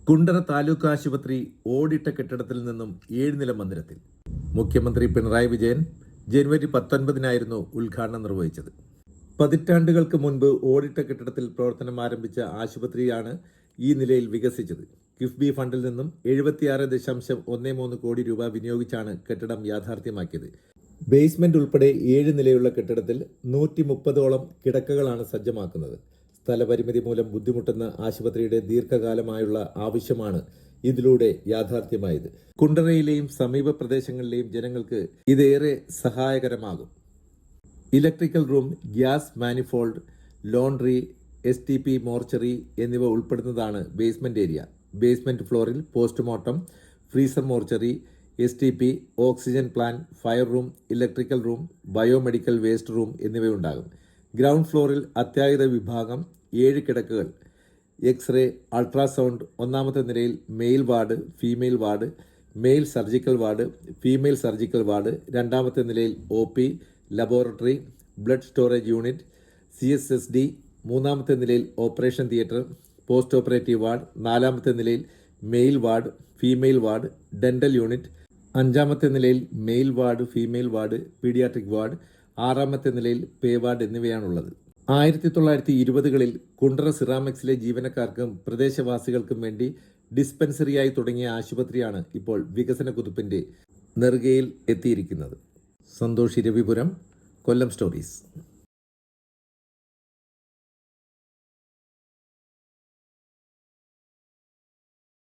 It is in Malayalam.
കുണ്ടറ താലൂക്ക് ആശുപത്രി ഓടിട്ട കെട്ടിടത്തിൽ നിന്നും 7 നില മന്ദിരത്തിൽ. മുഖ്യമന്ത്രി പിണറായി വിജയൻ ജനുവരി 19-നായിരുന്നു ഉദ്ഘാടനം നിർവഹിച്ചത്. പതിറ്റാണ്ടുകൾക്ക് മുൻപ് ഓടിട്ട കെട്ടിടത്തിൽ പ്രവർത്തനം ആരംഭിച്ച ആശുപത്രിയാണ് ഈ നിലയിൽ വികസിച്ചത്. കിഫ്ബി ഫണ്ടിൽ നിന്നും 76.13 കോടി രൂപ വിനിയോഗിച്ചാണ് കെട്ടിടം യാഥാർത്ഥ്യമാക്കിയത്. ബേസ്മെന്റ് ഉൾപ്പെടെ 7 നിലയുള്ള കെട്ടിടത്തിൽ 130ഓളം കിടക്കകളാണ് സജ്ജമാക്കുന്നത്. സ്ഥലപരിമിതി മൂലം ബുദ്ധിമുട്ടുന്ന ആശുപത്രിയുടെ ദീർഘകാലമായുള്ള ആവശ്യമാണ് ഇതിലൂടെ യാഥാർത്ഥ്യമായത്. കുണ്ടറയിലെയും സമീപ പ്രദേശങ്ങളിലെയും ജനങ്ങൾക്ക് ഇതേറെ സഹായകരമാകും. Electrical room, gas manifold, laundry, STP mortuary എന്നിവ ഉൾപ്പെടുന്നതാണ് ബേസ്മെന്റ് ഏരിയ. ബേസ്മെന്റ് ഫ്ലോറിൽ postmortem, freezer mortuary, STP, oxygen plant, fire room, electrical room, biomedical waste room എന്നിവയുണ്ടാകും. ഗ്രൗണ്ട് ഫ്ലോറിൽ അത്യാഹിത വിഭാഗം, 7 കിടക്കകൾ, എക്സ്റേ, അൾട്രാസൗണ്ട്, 1-ാമത്തെ നിലയിൽ male ward, female ward, male surgical ward, female surgical ward, 2-ാമത്തെ നിലയിൽ OP, laboratory, blood storage unit, CSSD, 3-ാമത്തെ നിലയിൽ operation theatre, post operative ward, 4-ാമത്തെ നിലയിൽ male ward, female ward, dental unit, 5-ാമത്തെ നിലയിൽ male ward, female ward, paediatric ward, 6-ാമത്തെ നിലയിൽ പേ വാർഡ് എന്നിവയാണുള്ളത്. 1920കളിൽ കുണ്ടറ സിറാമിക്സിലെ ജീവനക്കാർക്കും പ്രദേശവാസികൾക്കും വേണ്ടി ഡിസ്പെൻസറിയായി തുടങ്ങിയ ആശുപത്രിയാണ് ഇപ്പോൾ വികസന കുതിപ്പിന്റെ നെറുകയിൽ എത്തിയിരിക്കുന്നത്. സന്തോഷ് രവിപുരം, കൊല്ലം സ്റ്റോറീസ്.